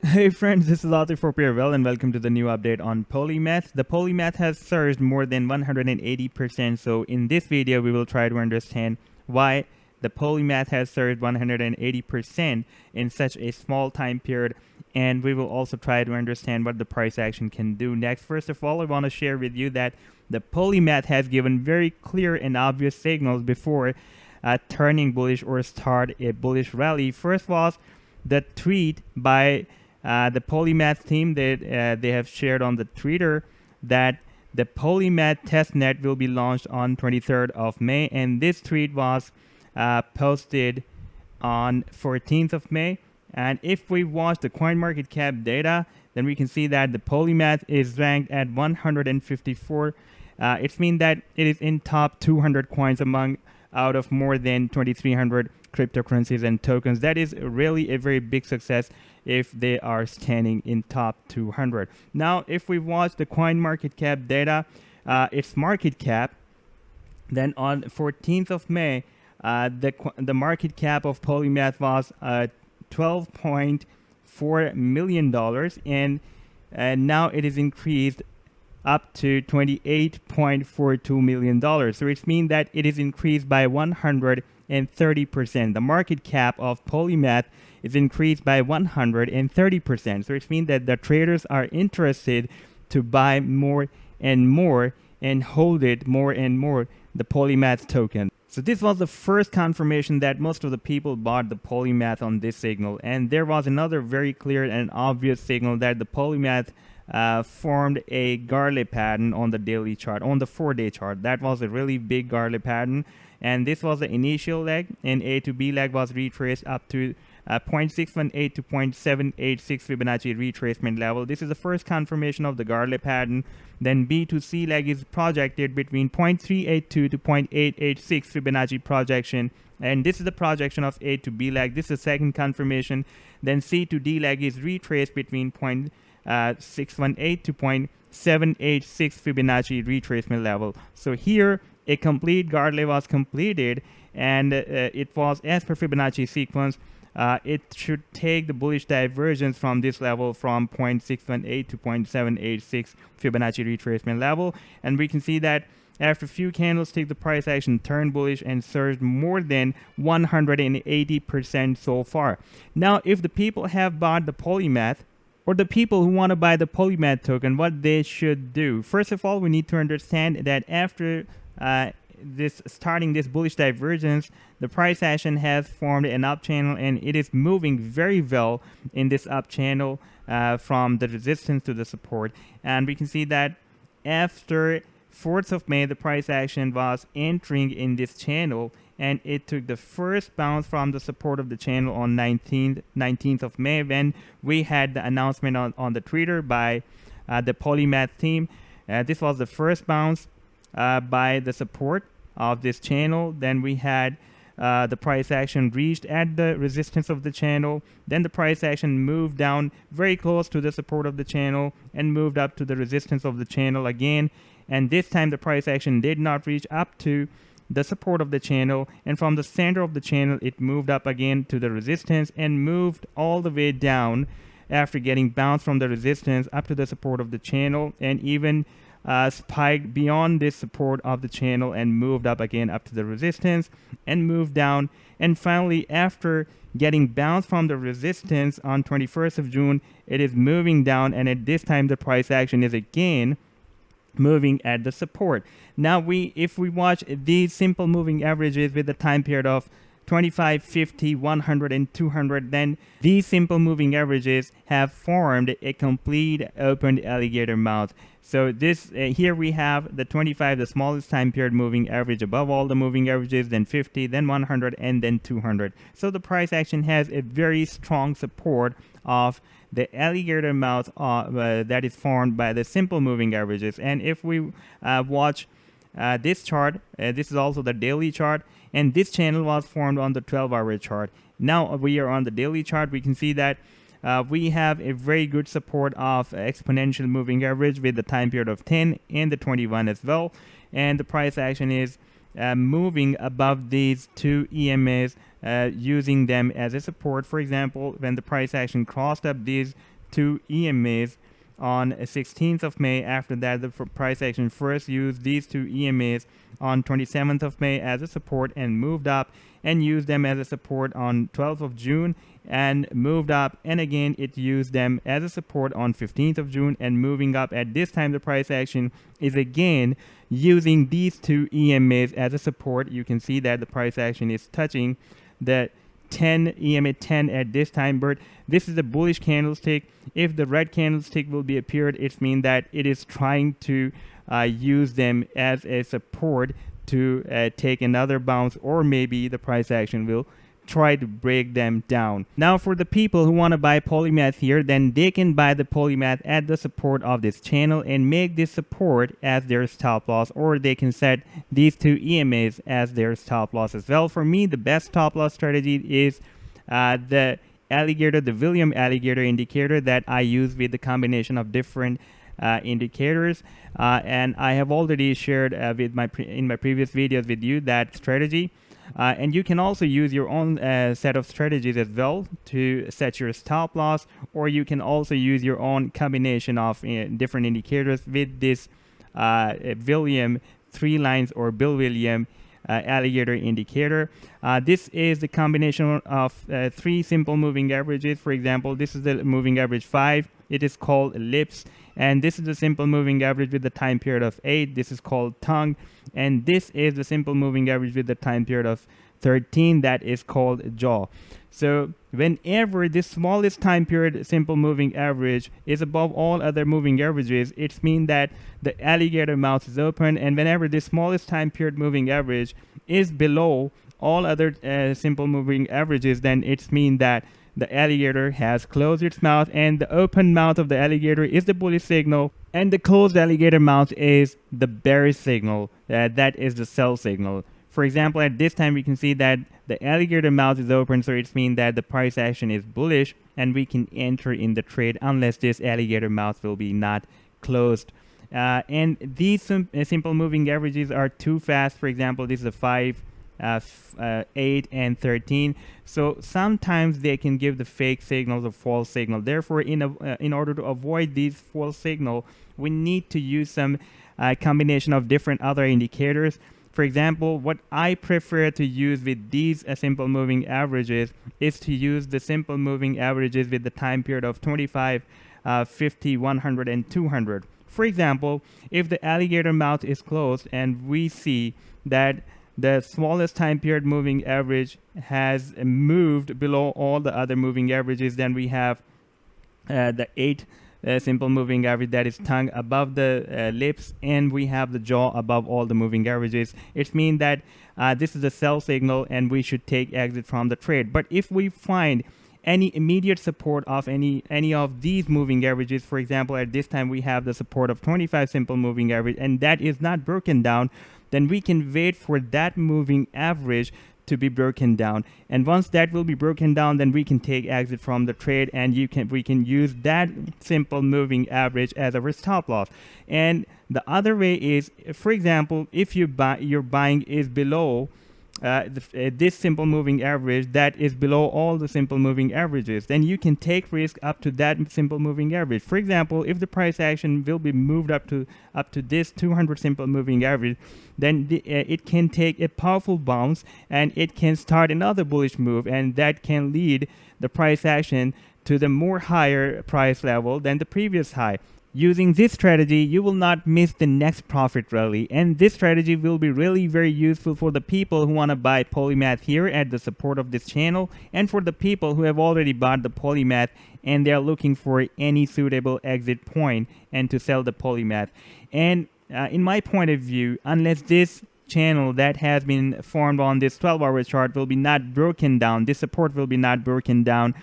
Hey friends, this is Atif for Well and welcome to the new update on Polymath. The Polymath has surged more than 180%, so in this video we will try to understand why the Polymath has surged 180% in such a small time period, and we will also try to understand what the price action can do next. First of all, I want to share with you that the Polymath has given very clear and obvious signals before turning bullish or start a bullish rally. First was the tweet by the Polymath team that they have shared on the Twitter that the Polymath Testnet will be launched on 23rd of May, and this tweet was posted on 14th of May. And if we watch the CoinMarketCap data, then we can see that the Polymath is ranked at 154. It means that it is in top 200 coins out of more than 2,300 cryptocurrencies and tokens. That is really a very big success if they are standing in top 200. Now, if we watch the CoinMarketCap data, its market cap, then on 14th of May, the market cap of Polymath was $12.4 million, and now it is increased up to $28.42 million. So it means that it is increased by 130%. The market cap of Polymath is increased by 130%. So it means that the traders are interested to buy more and more and hold it more and more, the Polymath token. So this was the first confirmation that most of the people bought the Polymath on this signal. And there was another very clear and obvious signal that the Polymath formed a garlic pattern on the daily chart, on the 4-day chart. That was a really big garlic pattern, and this was the initial leg, and A to B leg was retraced up to 0.618 to 0.786 Fibonacci retracement level. This is the first confirmation of the garlic pattern. Then B to C leg is projected between 0.382 to 0.886 Fibonacci projection, and this is the projection of A to B leg. This is the second confirmation. Then C to D leg is retraced between 0.618 to 0.786 Fibonacci retracement level. So here a complete garlic was completed, and it was as per Fibonacci sequence. It should take the bullish divergence from this level from 0.618 to 0.786 Fibonacci retracement level, and we can see that after a few candlesticks, the price action turned bullish and surged more than 180% so far. Now, if the people have bought the Polymath, or the people who want to buy the Polymath token, what they should do. First of all, we need to understand that after starting this bullish divergence, the price action has formed an up channel, and it is moving very well in this up channel from the resistance to the support. And we can see that after 4th of May, the price action was entering in this channel, and it took the first bounce from the support of the channel on 19th of May, when we had the announcement on the Twitter by the Polymath team. This was the first bounce by the support of this channel. Then we had the price action reached at the resistance of the channel. Then the price action moved down very close to the support of the channel and moved up to the resistance of the channel again. And this time the price action did not reach up to the support of the channel, and from the center of the channel it moved up again to the resistance and moved all the way down after getting bounced from the resistance up to the support of the channel, and even spiked beyond this support of the channel and moved up again up to the resistance and moved down. And finally, after getting bounced from the resistance on 21st of June, it is moving down, and at this time the price action is again moving at the support. Now if we watch these simple moving averages with the time period of 25, 50, 100, and 200, then these simple moving averages have formed a complete opened alligator mouth. So this here we have the 25, the smallest time period moving average above all the moving averages, then 50, then 100, and then 200. So the price action has a very strong support of the alligator mouth that is formed by the simple moving averages. And if we watch this chart, this is also the daily chart, and this channel was formed on the 12-hour chart. Now we are on the daily chart. We can see that we have a very good support of exponential moving average with the time period of 10 and the 21 as well, and the price action is moving above these two EMAs, using them as a support. For example, when the price action crossed up these two EMAs on 16th of May. After that, the price action first used these two EMAs on 27th of May as a support and moved up, and used them as a support on 12th of June and moved up, and again it used them as a support on 15th of June and moving up. At this time, the price action is again using these two EMAs as a support. You can see that the price action is touching the 10 EMA 10 at this time, but this is a bullish candlestick. If the red candlestick will be appeared, it means that it is trying to use them as a support to take another bounce, or maybe the price action will try to break them down. Now for the people who want to buy Polymath here, then they can buy the Polymath at the support of this channel and make this support as their stop loss, or they can set these two EMAs as their stop loss as well. For me, the best stop loss strategy is the alligator, the William alligator indicator that I use with the combination of different indicators, and I have already shared with in my previous videos with you that strategy. And you can also use your own set of strategies as well to set your stop loss, or you can also use your own combination of different indicators with this William 3 lines or Bill William alligator indicator. This is the combination of 3 simple moving averages. For example, this is the moving average 5. It is called ellipse, and this is the simple moving average with the time period of 8. This is called tongue, and this is the simple moving average with the time period of 13. That is called jaw. So whenever this smallest time period simple moving average is above all other moving averages, it means that the alligator mouth is open, and whenever this smallest time period moving average is below all other simple moving averages, then it means that the alligator has closed its mouth, and the open mouth of the alligator is the bullish signal, and the closed alligator mouth is the bearish signal. That is the sell signal. For example, at this time we can see that the alligator mouth is open, so it means that the price action is bullish, and we can enter in the trade unless this alligator mouth will be not closed. And these simple moving averages are too fast. For example, this is a 5, 8 and 13. So sometimes they can give the fake signals, a false signal. Therefore, in order to avoid these false signal, we need to use some combination of different other indicators. For example, what I prefer to use with these simple moving averages is to use the simple moving averages with the time period of 25, 50, 100 and 200. For example, if the alligator mouth is closed and we see that the smallest time period moving average has moved below all the other moving averages, then we have the 8 simple moving average, that is tongue, above the lips, and we have the jaw above all the moving averages. It means that this is a sell signal and we should take exit from the trade. But if we find any immediate support of any of these moving averages, for example, at this time we have the support of 25 simple moving average, and that is not broken down, then we can wait for that moving average to be broken down, and once that will be broken down, then we can take exit from the trade, and we can use that simple moving average as our stop loss. And the other way is, for example, if your buying is below this simple moving average that is below all the simple moving averages, then you can take risk up to that simple moving average. For example, if the price action will be moved up to this 200 simple moving average, then it can take a powerful bounce and it can start another bullish move, and that can lead the price action to the more higher price level than the previous high. Using this strategy, you will not miss the next profit rally, and this strategy will be really very useful for the people who want to buy Polymath here at the support of this channel, and for the people who have already bought the Polymath and they are looking for any suitable exit point and to sell the Polymath. And in my point of view, unless this channel that has been formed on this 12-hour chart will be not broken down, this support will be not broken down,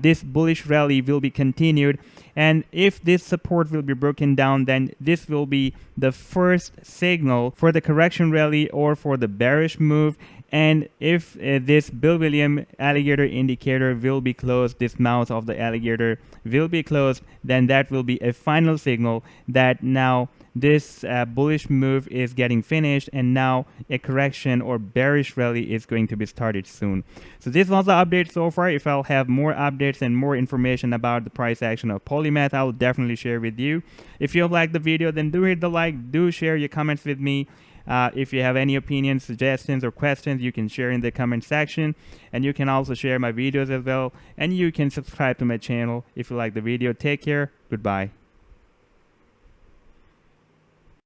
this bullish rally will be continued, and if this support will be broken down, then this will be the first signal for the correction rally or for the bearish move. And if this Bill William alligator indicator will be closed, this mouth of the alligator will be closed, then that will be a final signal that now this bullish move is getting finished, and now a correction or bearish rally is going to be started soon. So this was the update so far. If I'll have more updates and more information about the price action of Polymath, I will definitely share with you. If you liked the video, then do hit the like, do share your comments with me. If you have any opinions, suggestions, or questions, you can share in the comment section. And you can also share my videos as well. And you can subscribe to my channel if you like the video. Take care. Goodbye.